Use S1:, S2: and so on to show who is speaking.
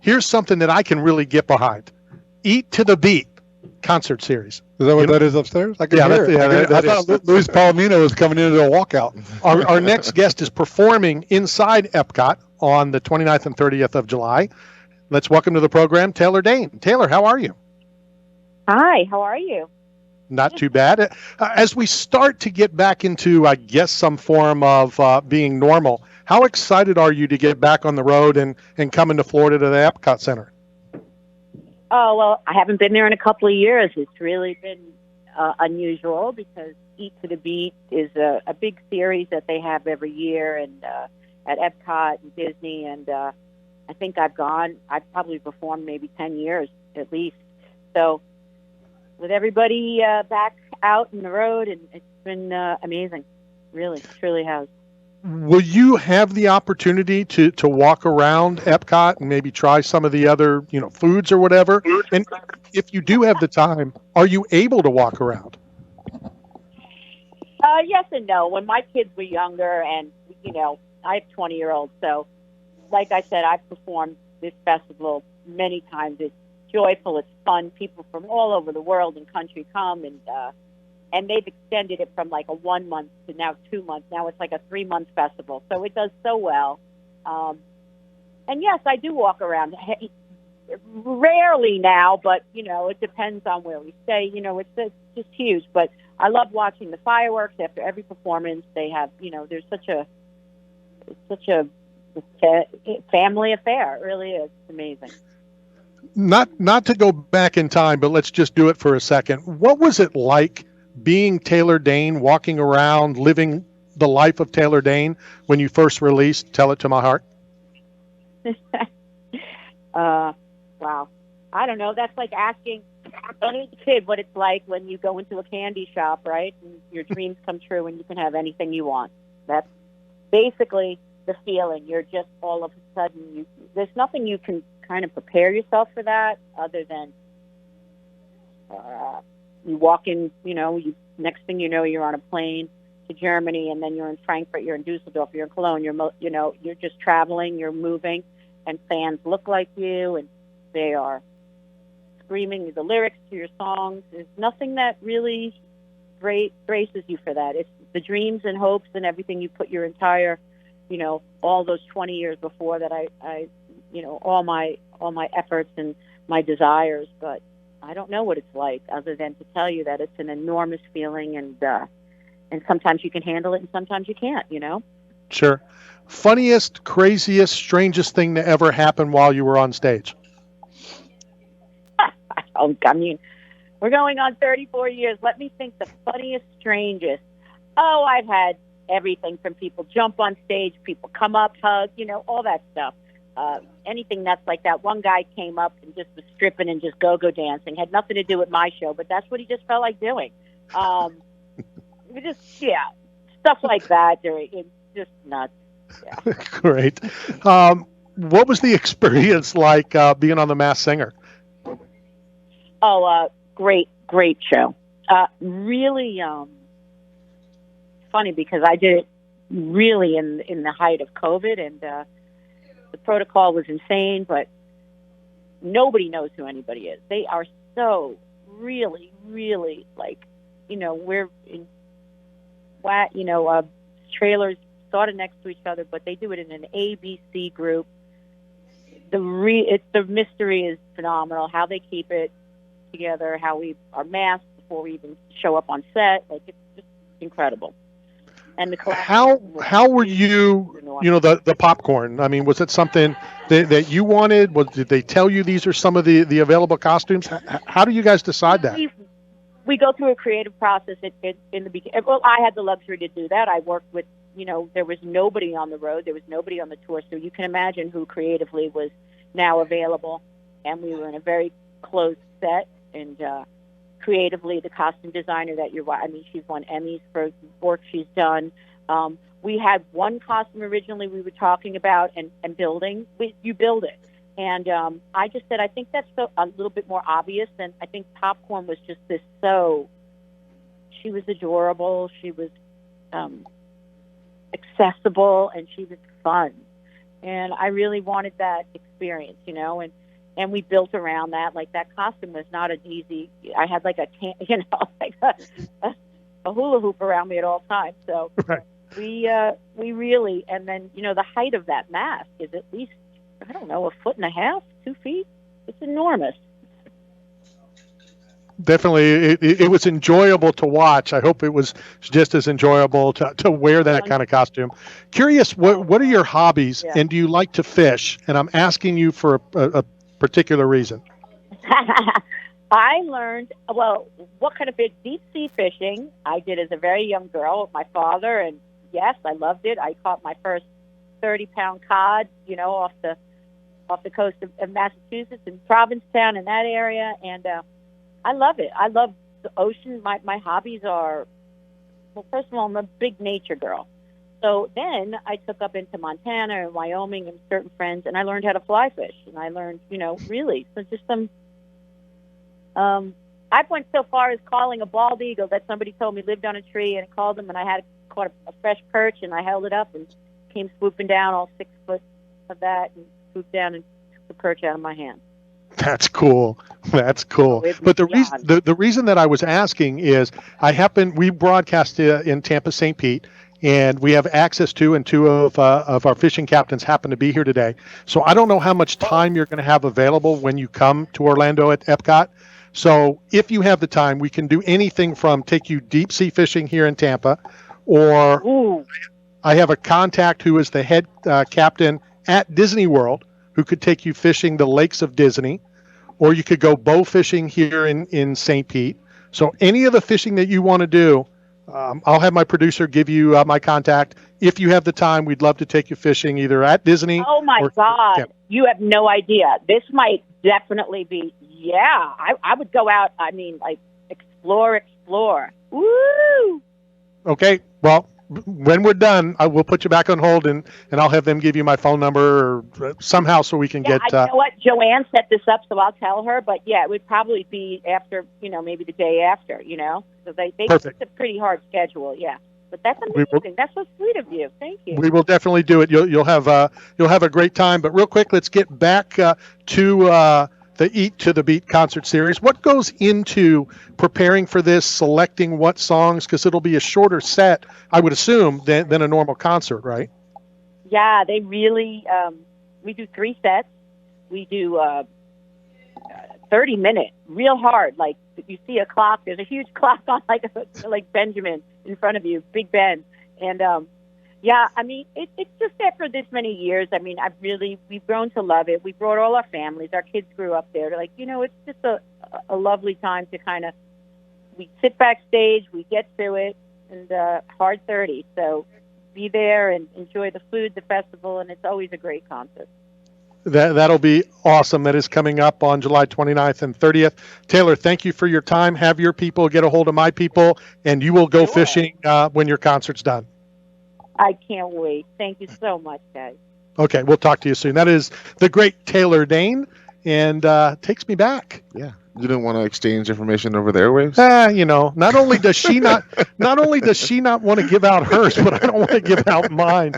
S1: here's something that I can really get behind. Eat to the Beat concert series.
S2: Is that what that is upstairs? I can
S1: Yeah,
S2: hear it. I thought Luis Palomino was coming into a walkout.
S1: Our next guest is performing inside Epcot on the 29th and 30th of July. Let's welcome to the program Taylor Dayne. Taylor, how are you?
S3: Hi, how are you?
S1: Not too bad. As we start to get back into, I guess, some form of being normal, how excited are you to get back on the road and coming to Florida to the Epcot Center?
S3: Oh, well, I haven't been there in a couple of years. It's really been unusual because Eat to the Beat is a big series that they have every year and at Epcot and Disney. And I think I've probably performed maybe 10 years at least. So with everybody back out on the road, and it's been amazing. Really, truly has.
S1: Will you have the opportunity to walk around Epcot and maybe try some of the other, foods or whatever? And if you do have the time, are you able to walk around?
S3: Yes and no. When my kids were younger, and I have 20-year-olds, so like I said, I've performed this festival many times. It's joyful, it's fun. People from all over the world and country come, and they've extended it from like a 1 month to now 2 months. Now it's like a 3-month festival. So it does so well. And yes, I do walk around. Rarely now, but, it depends on where we stay. It's just huge. But I love watching the fireworks after every performance. They have, there's such a family affair. It really is. It's amazing.
S1: Not to go back in time, but let's just do it for a second. What was it like being Taylor Dayne, walking around, living the life of Taylor Dayne when you first released Tell It to My Heart?
S3: Wow. I don't know. That's like asking any kid what it's like when you go into a candy shop, right? And your dreams come true and you can have anything you want. That's basically the feeling. You're just all of a sudden, there's nothing you can kind of prepare yourself for that other than you walk in, next thing you know, you're on a plane to Germany, and then you're in Frankfurt, you're in Dusseldorf, you're in Cologne, you're just traveling, you're moving, and fans look like you, and they are screaming the lyrics to your songs. There's nothing that really braces you for that. It's the dreams and hopes and everything you put your entire, all those 20 years before that I all my efforts and my desires, but I don't know what it's like other than to tell you that it's an enormous feeling, and sometimes you can handle it and sometimes you can't,
S1: Sure. Funniest, craziest, strangest thing to ever happen while you were on stage?
S3: I mean, we're going on 34 years. Let me think the funniest, strangest. Oh, I've had everything from people jump on stage, people come up, hug, all that stuff. Anything that's like that. One guy came up and just was stripping and just go-go dancing. Had nothing to do with my show, but that's what he just felt like doing. Stuff like that. It's just nuts. Yeah.
S1: Great. What was the experience like being on The Masked Singer?
S3: Oh, great show. Really funny because I did it really in the height of COVID, and the protocol was insane, but nobody knows who anybody is. They are so really, really we're in trailers sort of next to each other, but they do it in an ABC group. The mystery is phenomenal. How they keep it together, how we are masked before we even show up on set. It's just incredible. And
S1: how were you, the popcorn? I mean, was it something that you wanted? Did they tell you these are some of the available costumes? How do you guys decide that?
S3: We go through a creative process in the beginning. Well, I had the luxury to do that. I worked with, there was nobody on the road. There was nobody on the tour. So you can imagine who creatively was now available. And we were in a very closed set. And creatively, the costume designer that she's won Emmys for work she's done. We had one costume originally we were talking about and building. You build it. And I just said, I think that's a little bit more obvious. And I think Popcorn was just she was adorable. She was accessible, and she was fun. and I really wanted that experience, and we built around that. Like, that costume was not an easy. I had like like a hula hoop around me at all times. So
S1: Right.
S3: we really, and then the height of that mask is at least, I don't know, 1.5 feet, 2 feet. It's enormous.
S1: Definitely, it was enjoyable to watch. I hope it was just as enjoyable to wear that kind of costume. Curious, what are your hobbies,
S3: Yeah.
S1: and do you like to fish? And I'm asking you for a particular reason.
S3: I learned, what kind of fish? Deep sea fishing. I did as a very young girl with my father, and yes, I loved it. I caught my first 30-pound cod, off the coast of Massachusetts, in Provincetown, in that area, and I love it. I love the ocean. My hobbies are, well, first of all, I'm a big nature girl. So then I took up into Montana and Wyoming and certain friends, and I learned how to fly fish. And I learned, really, so just some. I went so far as calling a bald eagle that somebody told me lived on a tree, and I called him, and I had caught a fresh perch, and I held it up and came swooping down, all 6 foot of that, and swooped down and took the perch out of my hand.
S1: That's cool. That's cool. But the reason that I was asking is we broadcast in Tampa, St. Pete, and we have access to, and two of our fishing captains happen to be here today. So I don't know how much time you're going to have available when you come to Orlando at Epcot. So if you have the time, we can do anything from take you deep sea fishing here in Tampa, or
S3: Ooh.
S1: I have a contact who is the head captain at Disney World, who could take you fishing the lakes of Disney, or you could go bow fishing here in St. Pete. So any of the fishing that you want to do, I'll have my producer give you my contact. If you have the time, we'd love to take you fishing either at Disney.
S3: Oh my God. You have no idea. This might definitely be, I would go out, like explore. Woo!
S1: Okay, well, when we're done, I will put you back on hold, and I'll have them give you my phone number or somehow so we can get.
S3: You know what? Joanne set this up, so I'll tell her. But it would probably be after, maybe the day after, So they
S1: Perfect.
S3: It's a pretty hard schedule, But that's amazing. That's so sweet of you. Thank you.
S1: We will definitely do it. You'll have a great time. But real quick, let's get back to the Eat to the Beat concert series. What goes into preparing for this, selecting what songs? Because it'll be a shorter set, I would assume, than a normal concert, right?
S3: Yeah, they really. We do 3 sets. We do 30-minute, real hard. Like, you see a clock. There's a huge clock on like Benjamin in front of you, Big Ben, and it's just after this many years. We've grown to love it. We brought all our families. Our kids grew up there. It's just a lovely time to we sit backstage, we get through it, and hard 30. So be there and enjoy the food, the festival, and it's always a great concert.
S1: That'll be awesome. That is coming up on July 29th and 30th. Taylor, thank you for your time. Have your people get a hold of my people, and you will go fishing when your concert's done.
S3: I can't wait. Thank you so much, guys.
S1: Okay, we'll talk to you soon. That is the great Taylor Dayne, and takes me back.
S4: Yeah. You don't want to exchange information over the airwaves?
S1: Not only does she not want to give out hers, but I don't want to give out mine.